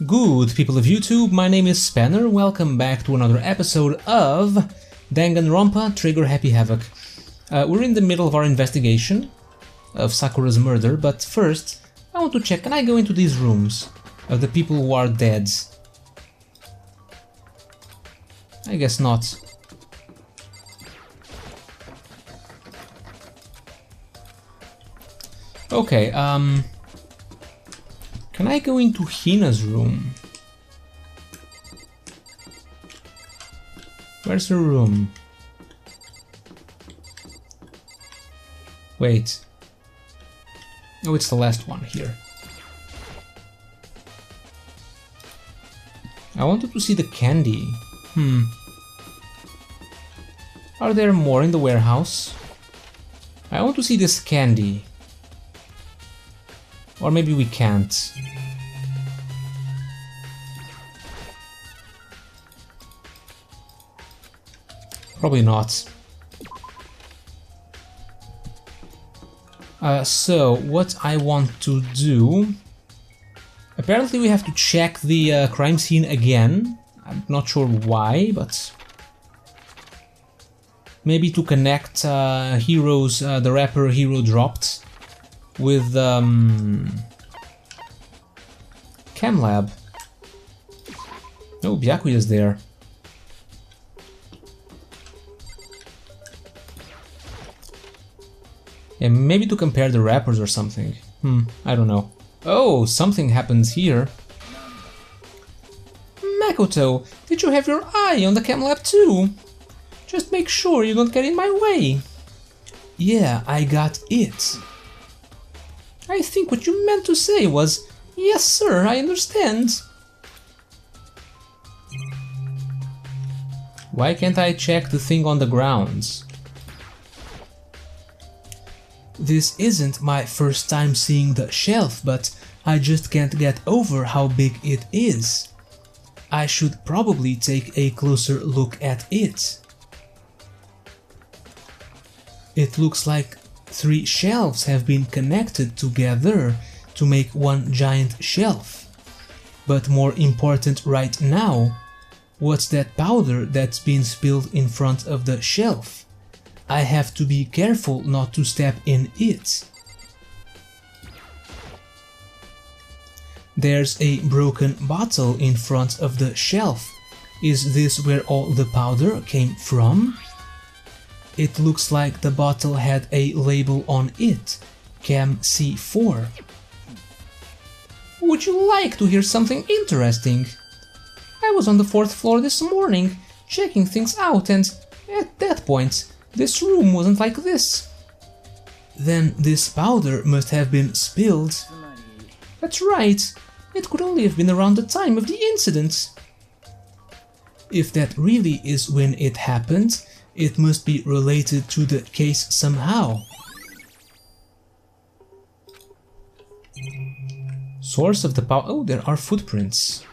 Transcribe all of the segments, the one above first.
Good people of YouTube, my name is Spanner, welcome back to another episode of Danganronpa Trigger Happy Havoc. We're in the middle of our investigation of Sakura's murder, but first I want to check, can I go into these rooms of the people who are dead? I guess not. Okay, can I go into Hina's room? Where's her room? Wait. Oh, it's the last one here. I wanted to see the candy. Are there more in the warehouse? I want to see this candy. Or maybe we can't. Probably not. So, what I want to do... Apparently we have to check the crime scene again. I'm not sure why, but... Maybe to connect heroes, the rapper Hero dropped with Chem Lab. Oh, Byakuya is there. Yeah, maybe to compare the rappers or something. I don't know. Oh, something happens here. Makoto, did you have your eye on the Chem Lab too? Just make sure you don't get in my way. Yeah, I got it. I think what you meant to say was, yes sir, I understand. Why can't I check the thing on the grounds? This isn't my first time seeing the shelf, but I just can't get over how big it is. I should probably take a closer look at it. It looks like 3 shelves have been connected together to make one giant shelf. But more important right now, what's that powder that's been spilled in front of the shelf? I have to be careful not to step in it. There's a broken bottle in front of the shelf. Is this where all the powder came from? It looks like the bottle had a label on it, Chem C4. Would you like to hear something interesting? I was on the 4th floor this morning, checking things out, and at that point, this room wasn't like this. Then this powder must have been spilled. That's right, it could only have been around the time of the incident. If that really is when it happened, it must be related to the case somehow. Source of the powder. Oh, there are footprints.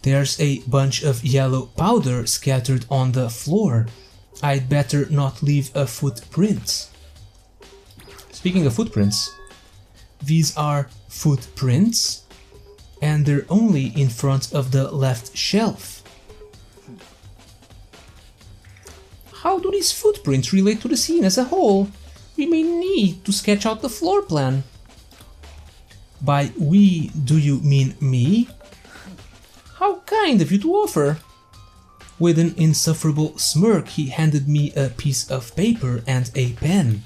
There's a bunch of yellow powder scattered on the floor. I'd better not leave a footprint. Speaking of footprints, these are footprints, and they're only in front of the left shelf. How do these footprints relate to the scene as a whole? We may need to sketch out the floor plan. By we, do you mean me? How kind of you to offer! With an insufferable smirk, he handed me a piece of paper and a pen.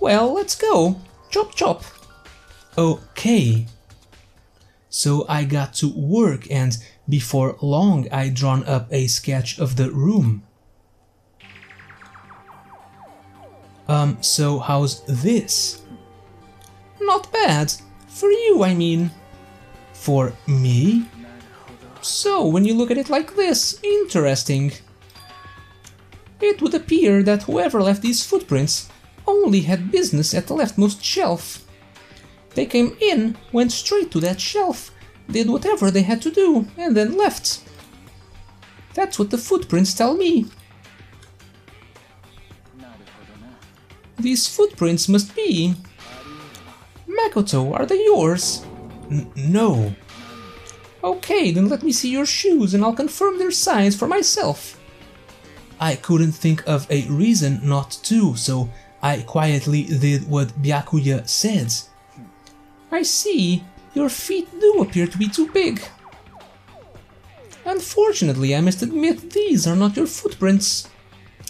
Well, let's go. Chop chop. Okay. So I got to work, and before long I'd drawn up a sketch of the room. So how's this? Not bad. For you, I mean. For me? So, when you look at it like this, interesting. It would appear that whoever left these footprints only had business at the leftmost shelf. They came in, went straight to that shelf, did whatever they had to do, and then left. That's what the footprints tell me. These footprints must be... Makoto, are they yours? No. Okay, then let me see your shoes and I'll confirm their size for myself. I couldn't think of a reason not to, so I quietly did what Byakuya said. I see, your feet do appear to be too big. Unfortunately, I must admit these are not your footprints.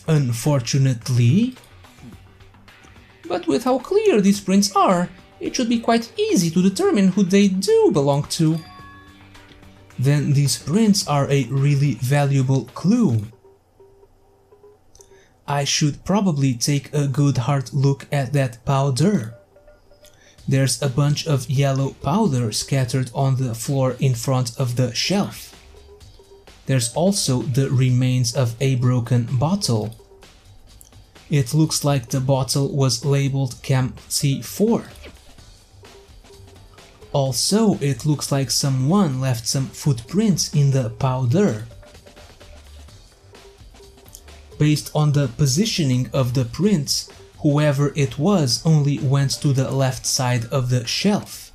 Unfortunately? But with how clear these prints are, it should be quite easy to determine who they do belong to. Then these prints are a really valuable clue. I should probably take a good hard look at that powder. There's a bunch of yellow powder scattered on the floor in front of the shelf. There's also the remains of a broken bottle. It looks like the bottle was labeled Chem C4. Also, it looks like someone left some footprints in the powder. Based on the positioning of the prints, whoever it was only went to the left side of the shelf.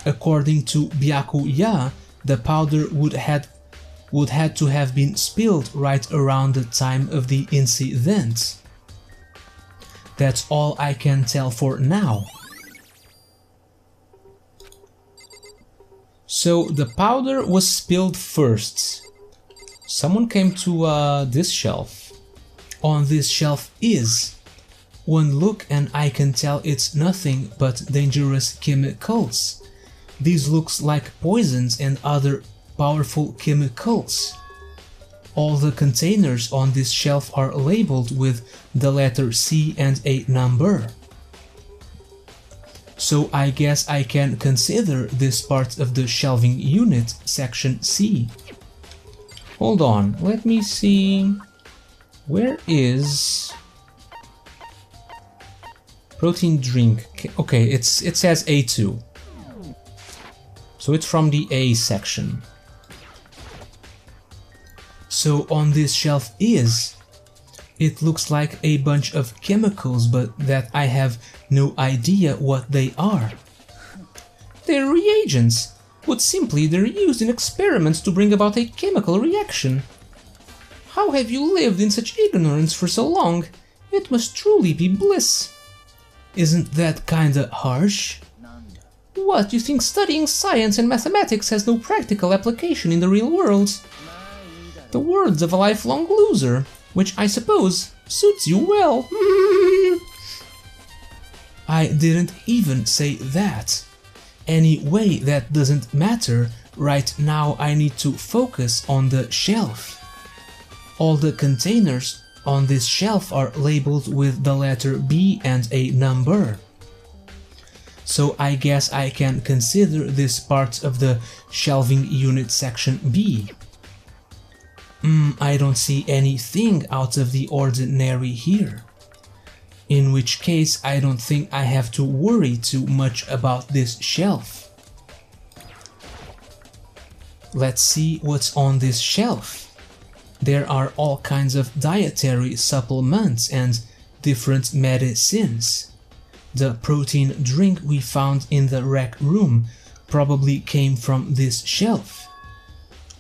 According to Byakuya, the powder would had to have been spilled right around the time of the incident. That's all I can tell for now. So the powder was spilled first. Someone came to this shelf. On this shelf is. One look and I can tell it's nothing but dangerous chemicals. These looks like poisons and other powerful chemicals. All the containers on this shelf are labeled with the letter C and a number. So I guess I can consider this part of the shelving unit, section C. Hold on, let me see. Where is protein drink? Okay, it says A2. So it's from the A section. So on this shelf is. It looks like a bunch of chemicals, but that I have no idea what they are. They're reagents. Put simply, they're used in experiments to bring about a chemical reaction. How have you lived in such ignorance for so long? It must truly be bliss. Isn't that kinda harsh? What, you think studying science and mathematics has no practical application in the real world? The words of a lifelong loser, which I suppose suits you well. I didn't even say that. Anyway, that doesn't matter. Right now I need to focus on the shelf. All the containers on this shelf are labeled with the letter B and a number. So I guess I can consider this part of the shelving unit section B. I don't see anything out of the ordinary here. In which case I don't think I have to worry too much about this shelf. Let's see what's on this shelf. There are all kinds of dietary supplements and different medicines. The protein drink we found in the rec room probably came from this shelf.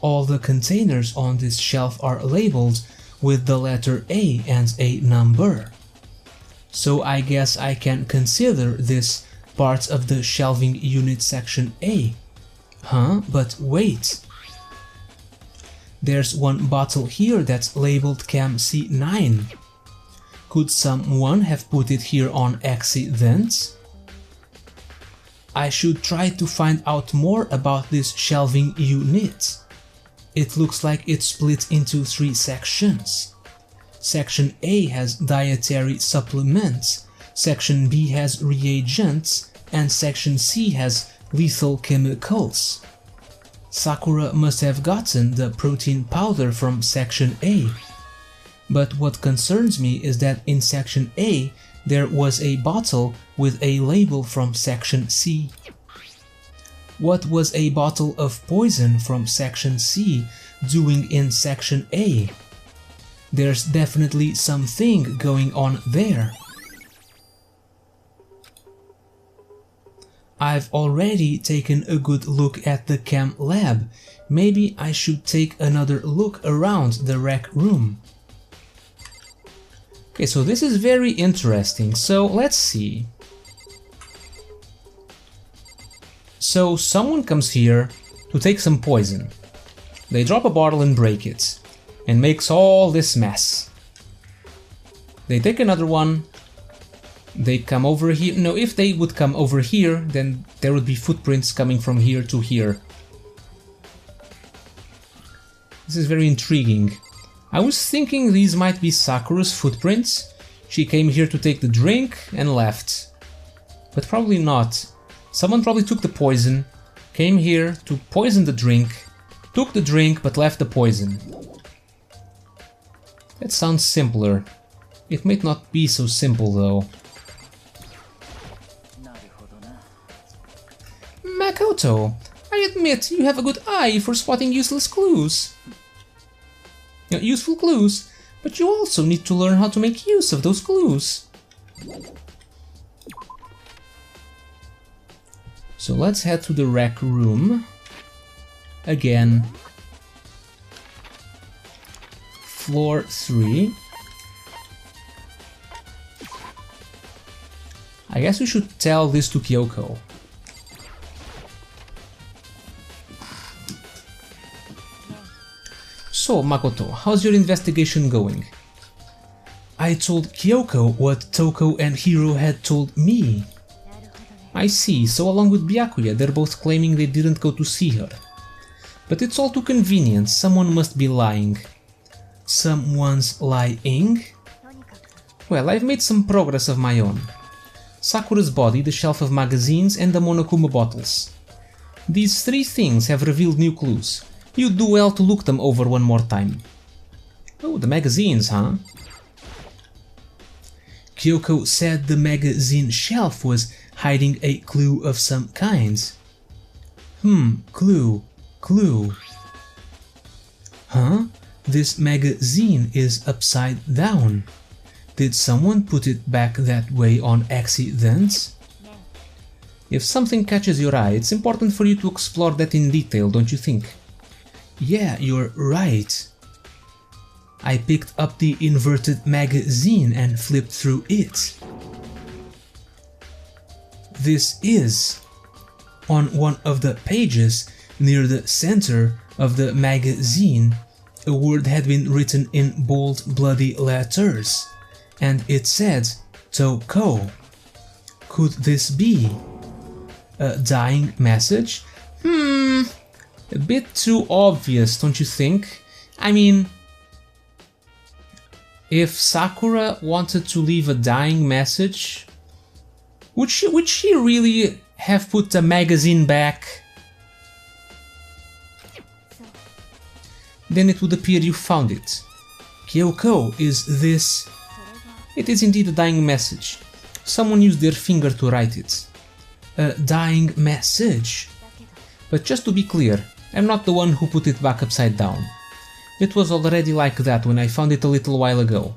All the containers on this shelf are labeled with the letter A and a number. So I guess I can consider this part of the shelving unit section A. But wait. There's one bottle here that's labeled Chem C9. Could someone have put it here on accident? I should try to find out more about this shelving unit. It looks like it's split into 3 sections. Section A has dietary supplements, Section B has reagents, and Section C has lethal chemicals. Sakura must have gotten the protein powder from Section A. But what concerns me is that in Section A there was a bottle with a label from Section C. What was a bottle of poison from Section C doing in Section A? There's definitely something going on there. I've already taken a good look at the chem lab. Maybe I should take another look around the rec room. Okay, so this is very interesting, so let's see. So someone comes here to take some poison. They drop a bottle and break it, and makes all this mess. They take another one, they come over here. No, if they would come over here, then there would be footprints coming from here to here. This is very intriguing. I was thinking these might be Sakura's footprints. She came here to take the drink and left. But probably not. Someone probably took the poison, came here to poison the drink, took the drink but left the poison. That sounds simpler. It might not be so simple though. Makoto, I admit you have a good eye for spotting useless clues. Useful clues, but you also need to learn how to make use of those clues. So let's head to the rec room. Again. Floor 3. I guess we should tell this to Kyoko. So, Makoto, how's your investigation going? I told Kyoko what Toko and Hiro had told me. I see, so along with Byakuya, they're both claiming they didn't go to see her. But it's all too convenient, someone must be lying. Someone's lying? Well, I've made some progress of my own. Sakura's body, the shelf of magazines, and the Monokuma bottles. These 3 things have revealed new clues. You'd do well to look them over one more time. Oh, the magazines, huh? Kyoko said the magazine shelf was hiding a clue of some kind. Clue. Huh? This magazine is upside down. Did someone put it back that way on accident? If something catches your eye, it's important for you to explore that in detail, don't you think? Yeah, you're right. I picked up the inverted magazine and flipped through it. This is on one of the pages near the center of the magazine. A word had been written in bold, bloody letters, and it said Toko. Could this be a dying message? A bit too obvious, don't you think? I mean, if Sakura wanted to leave a dying message, would she really have put the magazine back? Then it would appear you found it. Kyoko, is this... It is indeed a dying message. Someone used their finger to write it. A dying message. But just to be clear, I'm not the one who put it back upside down. It was already like that when I found it a little while ago.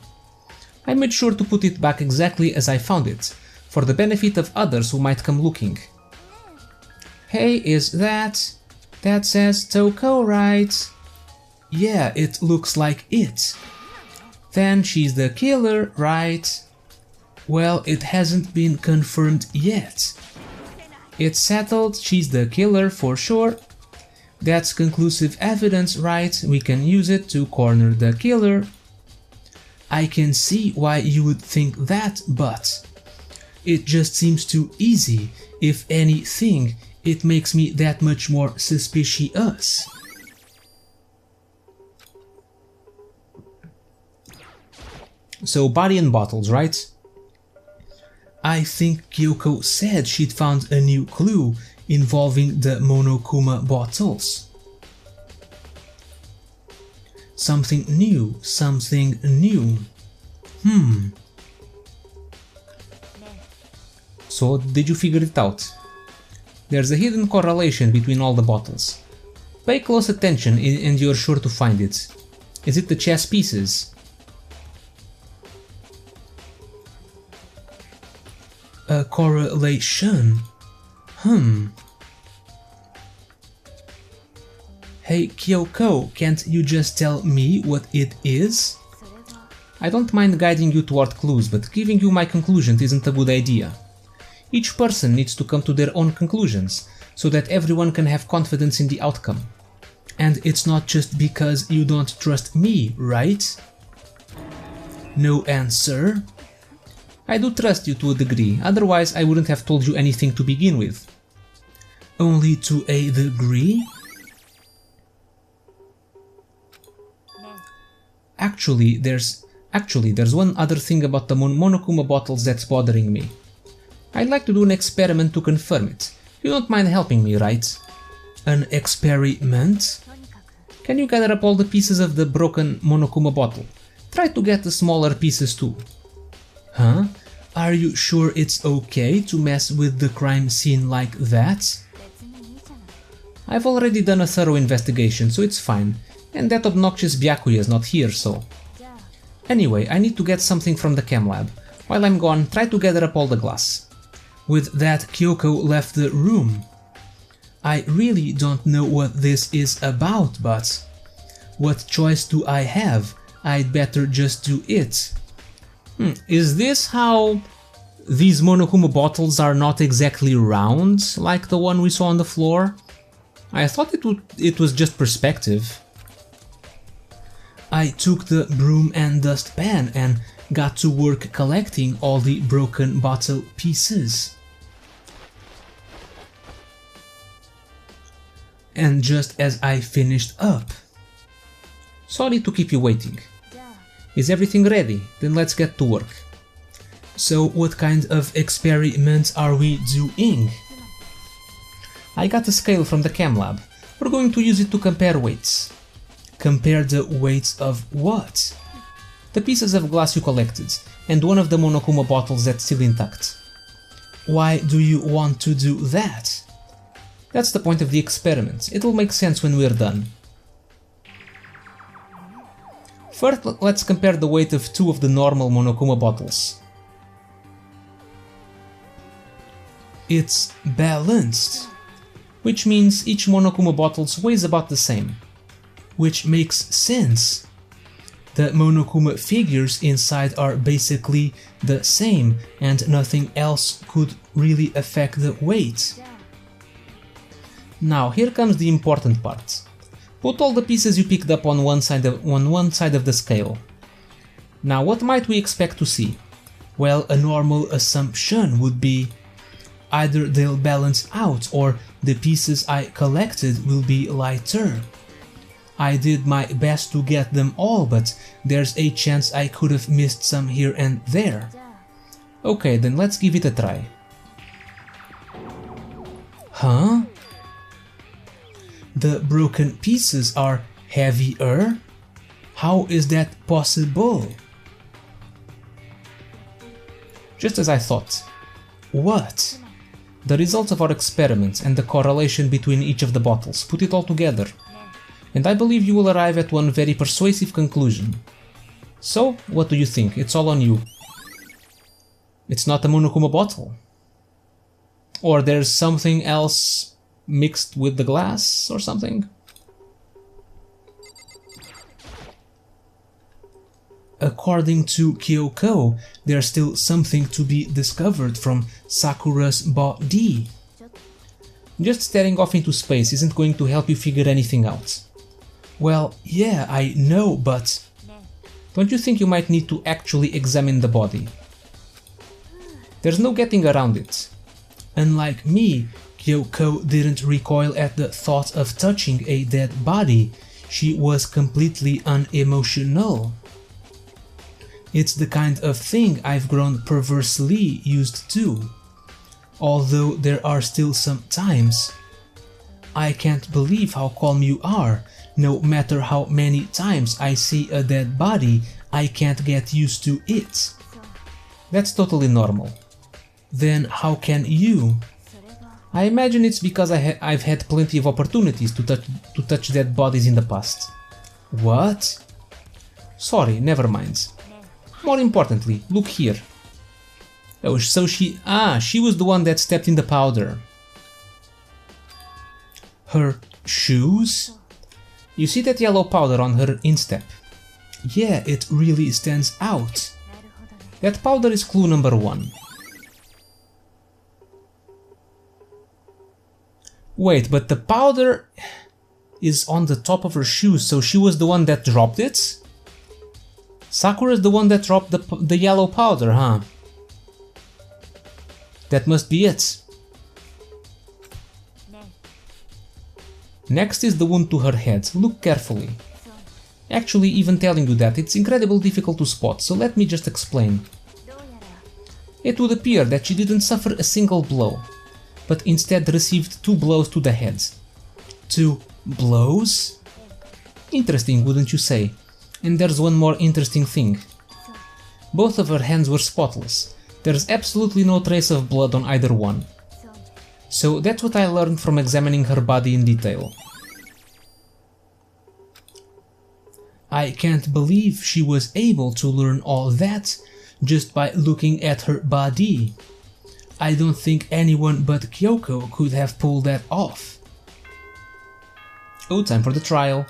I made sure to put it back exactly as I found it, for the benefit of others who might come looking. Hey, is that... That says Toko, right? Yeah, it looks like it. Then she's the killer, right? Well, it hasn't been confirmed yet. It's settled, she's the killer for sure. That's conclusive evidence, right? We can use it to corner the killer. I can see why you would think that, but it just seems too easy. If anything, it makes me that much more suspicious. So, body and bottles, right? I think Kyoko said she'd found a new clue involving the Monokuma bottles. Something new. So, did you figure it out? There's a hidden correlation between all the bottles. Pay close attention and you're sure to find it. Is it the chess pieces? A correlation? Hey Kyoko, can't you just tell me what it is? I don't mind guiding you toward clues, but giving you my conclusion isn't a good idea. Each person needs to come to their own conclusions, so that everyone can have confidence in the outcome. And it's not just because you don't trust me, right? No answer? I do trust you to a degree, otherwise I wouldn't have told you anything to begin with. Only to a degree? Actually, there's one other thing about the Monokuma bottles that's bothering me. I'd like to do an experiment to confirm it. You don't mind helping me, right? An experiment? Can you gather up all the pieces of the broken Monokuma bottle? Try to get the smaller pieces too. Huh? Are you sure it's okay to mess with the crime scene like that? I've already done a thorough investigation, so it's fine. And that obnoxious Byakuya is not here, so... Anyway, I need to get something from the chem lab. While I'm gone, try to gather up all the glass. With that, Kyoko left the room. I really don't know what this is about, but... What choice do I have? I'd better just do it. Is this how these Monokuma bottles are not exactly round, like the one we saw on the floor? I thought it was just perspective. I took the broom and dustpan and got to work collecting all the broken bottle pieces. And just as I finished up... Sorry to keep you waiting. Is everything ready? Then let's get to work. So what kind of experiments are we doing? I got a scale from the chem lab. We're going to use it to compare weights. Compare the weights of what? The pieces of glass you collected, and one of the Monokuma bottles that's still intact. Why do you want to do that? That's the point of the experiment. It'll make sense when we're done. First, let's compare the weight of two of the normal Monokuma bottles. It's balanced, which means each Monokuma bottle weighs about the same. Which makes sense. The Monokuma figures inside are basically the same, and nothing else could really affect the weight. Now here comes the important part. Put all the pieces you picked up on one side of the scale. Now what might we expect to see? Well, a normal assumption would be either they'll balance out or the pieces I collected will be lighter. I did my best to get them all, but there's a chance I could have missed some here and there. Okay, then let's give it a try. Huh? The broken pieces are heavier? How is that possible? Just as I thought. What? The results of our experiments and the correlation between each of the bottles. Put it all together. And I believe you will arrive at one very persuasive conclusion. So, what do you think? It's all on you. It's not a Monokuma bottle. Or there's something else mixed with the glass or something? According to Kyoko, there's still something to be discovered from Sakura's body. Just staring off into space isn't going to help you figure anything out. Well, yeah, I know, but don't you think you might need to actually examine the body? There's no getting around it. Unlike me, Kyoko didn't recoil at the thought of touching a dead body. She was completely unemotional. It's the kind of thing I've grown perversely used to. Although there are still some times. I can't believe how calm you are. No matter how many times I see a dead body, I can't get used to it. That's totally normal. Then how can you? I imagine it's because I've had plenty of opportunities to touch dead bodies in the past. What? Sorry, never mind. More importantly, look here. Oh, so she was the one that stepped in the powder. Her shoes? You see that yellow powder on her instep? Yeah, it really stands out. That powder is clue number 1. Wait, but the powder is on the top of her shoes, so she was the one that dropped it? Sakura's the one that dropped the yellow powder, huh? That must be it. Next is the wound to her head. Look carefully. Actually, even telling you that, it's incredibly difficult to spot, so let me just explain. It would appear that she didn't suffer a single blow, but instead received 2 blows to the head. 2 blows? Interesting, wouldn't you say? And there's one more interesting thing. Both of her hands were spotless. There's absolutely no trace of blood on either one. So that's what I learned from examining her body in detail. I can't believe she was able to learn all that just by looking at her body. I don't think anyone but Kyoko could have pulled that off. Oh, time for the trial.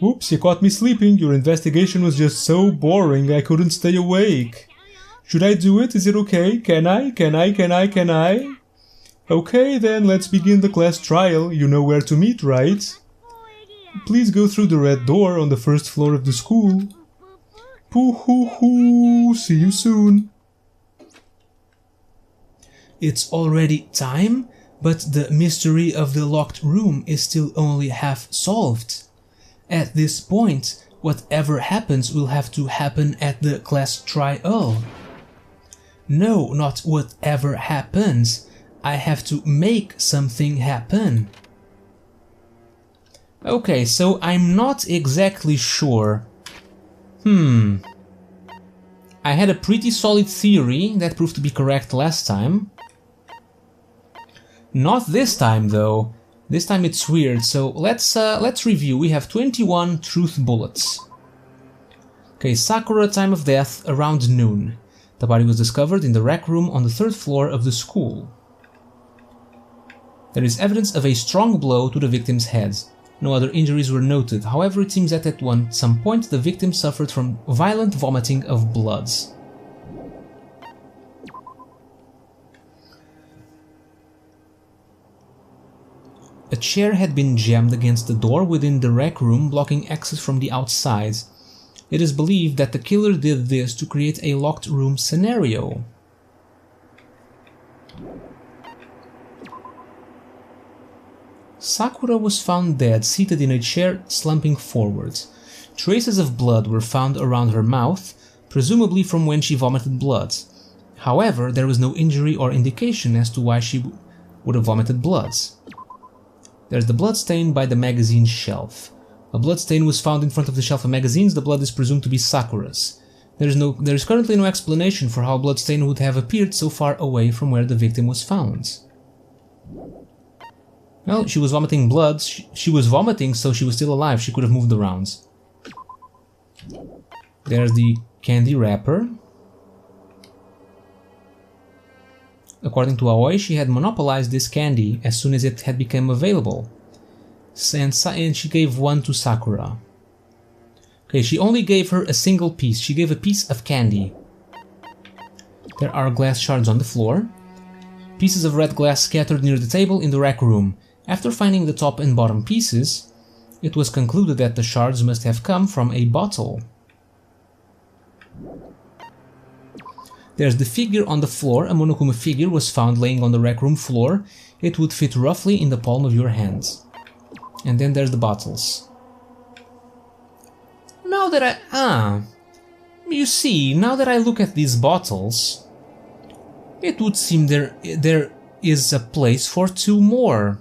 Oops, you caught me sleeping. Your investigation was just so boring I couldn't stay awake. Should I do it? Is it okay? Can I? Okay, then let's begin the class trial. You know where to meet, right? Please go through the red door on the first floor of the school. Poo-hoo-hoo. See you soon. It's already time, but the mystery of the locked room is still only half solved. At this point, whatever happens will have to happen at the class trial. No, not whatever happens. I have to make something happen. Okay, so I'm not exactly sure. I had a pretty solid theory that proved to be correct last time. Not this time though. This time it's weird, so let's review. We have 21 truth bullets. Okay, Sakura, time of death around noon. The body was discovered in the rec room on the 3rd floor of the school. There is evidence of a strong blow to the victim's head. No other injuries were noted, however it seems that at some point the victim suffered from violent vomiting of blood. A chair had been jammed against the door within the rec room, blocking access from the outside. It is believed that the killer did this to create a locked room scenario. Sakura was found dead, seated in a chair, slumping forward. Traces of blood were found around her mouth, presumably from when she vomited blood. However, there was no injury or indication as to why she would have vomited blood. There's the blood stain by the magazine shelf. A blood stain was found in front of the shelf of magazines. The blood is presumed to be Sakura's. There is currently no explanation for how a blood stain would have appeared so far away from where the victim was found. Well, she was vomiting blood. She was vomiting, so she was still alive. She could have moved around. There's the candy wrapper. According to Aoi, she had monopolized this candy as soon as it had become available, and she gave one to Sakura. Okay, she only gave her a single piece. She gave a piece of candy. There are glass shards on the floor. Pieces of red glass scattered near the table in the rec room. After finding the top and bottom pieces, it was concluded that the shards must have come from a bottle. There's the figure on the floor. A Monokuma figure was found laying on the rec room floor. It would fit roughly in the palm of your hand. And then there's the bottles. Now that you see, now that I look at these bottles, it would seem there is a place for 2 more.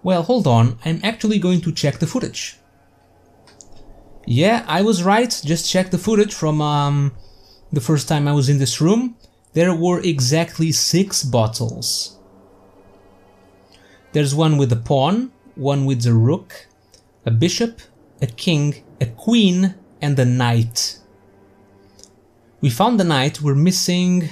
Well, hold on, I'm actually going to check the footage. Yeah, I was right, just check the footage from the first time I was in this room. There were exactly 6 bottles. There's one with a pawn, one with a rook, a bishop, a king, a queen, and a knight. We found the knight, we're missing...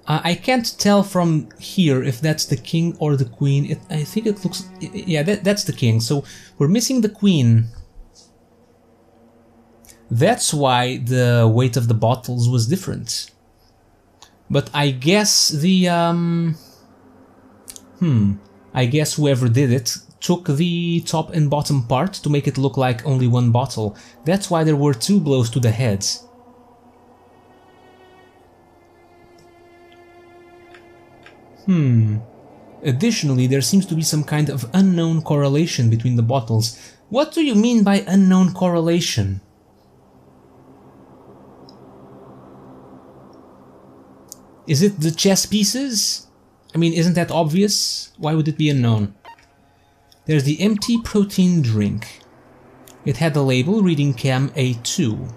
I can't tell from here if that's the king or the queen. I think it looks... yeah, that's the king, so we're missing the queen. That's why the weight of the bottles was different. But I guess the... I guess whoever did it took the top and bottom part to make it look like only one bottle. That's why there were 2 blows to the head. Additionally, there seems to be some kind of unknown correlation between the bottles. What do you mean by unknown correlation? Is it the chess pieces? I mean, isn't that obvious? Why would it be unknown? There's the empty protein drink. It had a label reading Chem A2.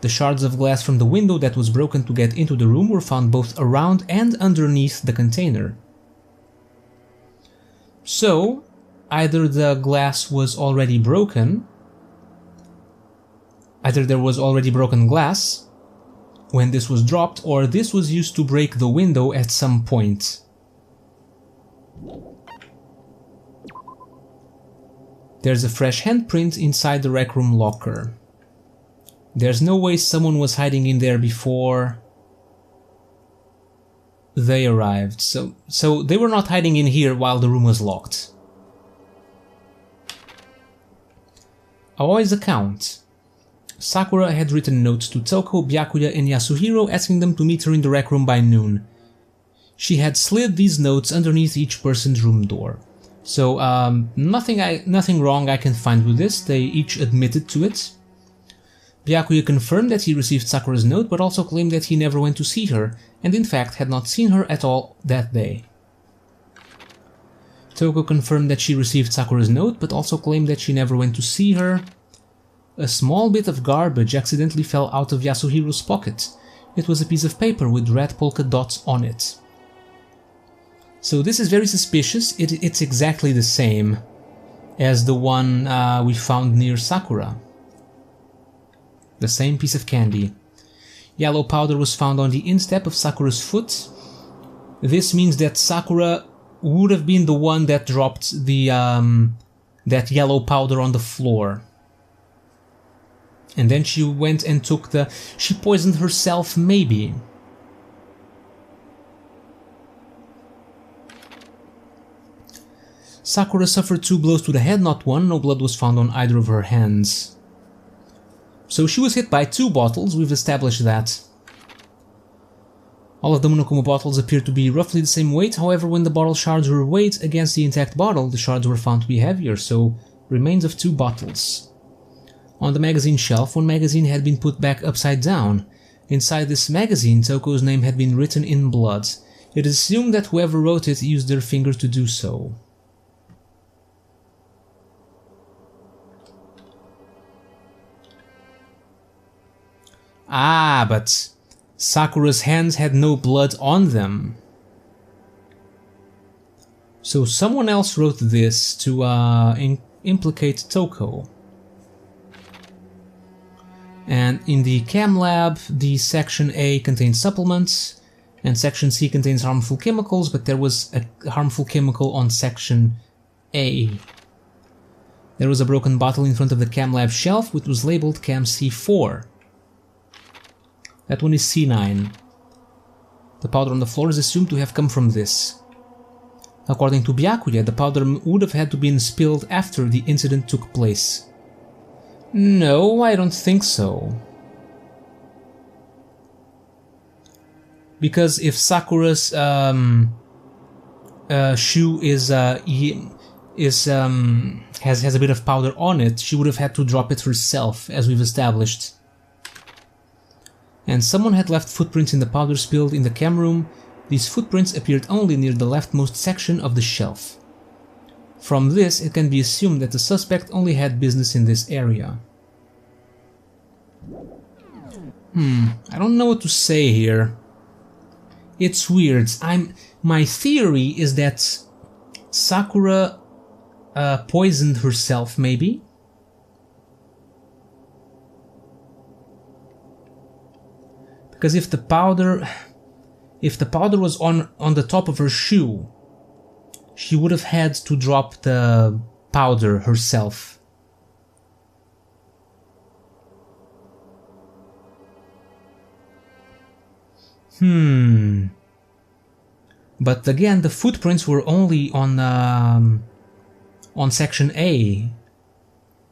The shards of glass from the window that was broken to get into the room were found both around and underneath the container. So, either the glass was already broken, either there was already broken glass when this was dropped, or this was used to break the window at some point. There's a fresh handprint inside the rec room locker. There's no way someone was hiding in there before they arrived. So they were not hiding in here while the room was locked. Aoi's account. Sakura had written notes to Toko, Byakuya and Yasuhiro asking them to meet her in the rec room by noon. She had slid these notes underneath each person's room door. So nothing wrong I can find with this, they each admitted to it. Byakuya confirmed that he received Sakura's note, but also claimed that he never went to see her, and in fact had not seen her at all that day. Toko confirmed that she received Sakura's note, but also claimed that she never went to see her. A small bit of garbage accidentally fell out of Yasuhiro's pocket. It was a piece of paper with red polka dots on it. So this is very suspicious. It's exactly the same as the one we found near Sakura. The same piece of candy. Yellow powder was found on the instep of Sakura's foot. This means that Sakura would have been the one that dropped the that yellow powder on the floor. And then she went and took the... she poisoned herself, maybe. Sakura suffered 2 blows to the head, not 1. No blood was found on either of her hands. So she was hit by 2 bottles, we've established that. All of the Monokuma bottles appear to be roughly the same weight, however when the bottle shards were weighed against the intact bottle, the shards were found to be heavier, so remains of 2 bottles. On the magazine shelf, one magazine had been put back upside down. Inside this magazine, Toko's name had been written in blood. It is assumed that whoever wrote it used their finger to do so. Ah, but Sakura's hands had no blood on them. So someone else wrote this to implicate Toko. And in the chem lab, the section A contains supplements, and section C contains harmful chemicals, but there was a harmful chemical on section A. There was a broken bottle in front of the chem lab shelf, which was labeled Chem C4. That one is C9. The powder on the floor is assumed to have come from this. According to Byakuya, the powder would have had to been spilled after the incident took place. No, I don't think so. Because if Sakura's shoe has a bit of powder on it, she would have had to drop it herself, as we've established. And someone had left footprints in the powder spilled in the chem room. These footprints appeared only near the leftmost section of the shelf. From this, it can be assumed that the suspect only had business in this area. I don't know what to say here. It's weird. My theory is that Sakura poisoned herself, maybe? Because if the powder was on the top of her shoe, she would have had to drop the powder herself. But again, the footprints were only on section A,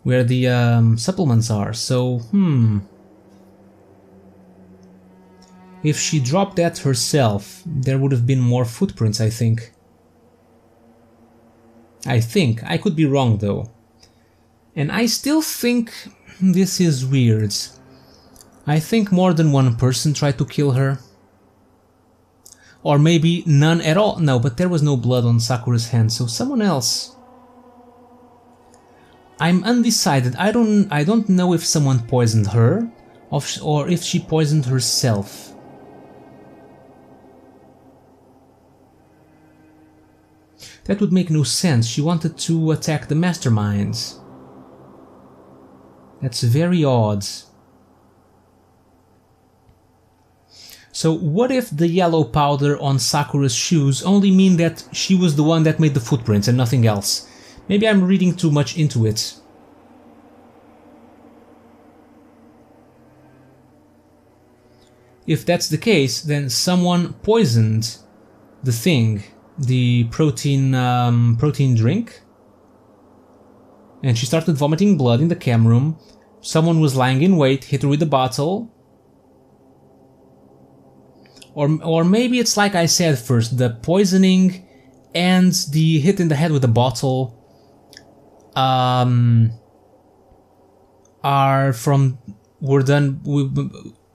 where the supplements are, so if she dropped that herself, there would have been more footprints, I think. I could be wrong though. And I still think this is weird. I think more than one person tried to kill her. Or maybe none at all. No, but there was no blood on Sakura's hand, so someone else. I'm undecided. I don't know if someone poisoned her or if she poisoned herself. That would make no sense. She wanted to attack the masterminds. That's very odd. So what if the yellow powder on Sakura's shoes only mean that she was the one that made the footprints and nothing else? Maybe I'm reading too much into it. If that's the case, then someone poisoned the thing, the protein drink, and she started vomiting blood in the cam room. Someone was lying in wait, hit her with the bottle. Or maybe it's like I said first, the poisoning and the hit in the head with the bottle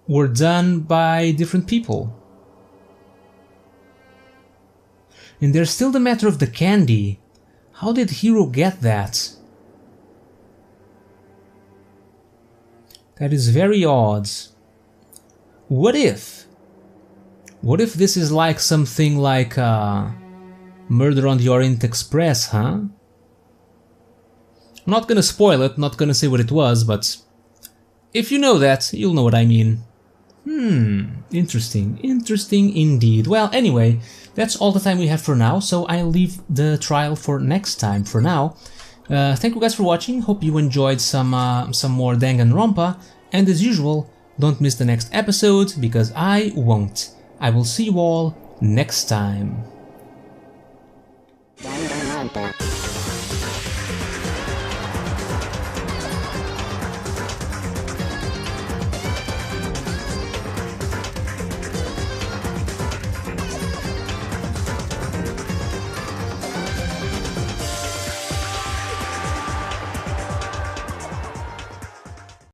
were done by different people. And there's still the matter of the candy. How did Hiro get that? That is very odd. What if this is like something like Murder on the Orient Express, huh? I'm not gonna spoil it, not gonna say what it was, but if you know that, you'll know what I mean. Interesting indeed. Well, anyway, that's all the time we have for now, so I'll leave the trial for next time for now. Thank you guys for watching, hope you enjoyed some more Danganronpa, and as usual, don't miss the next episode, because I won't. I will see you all next time. Danganronpa.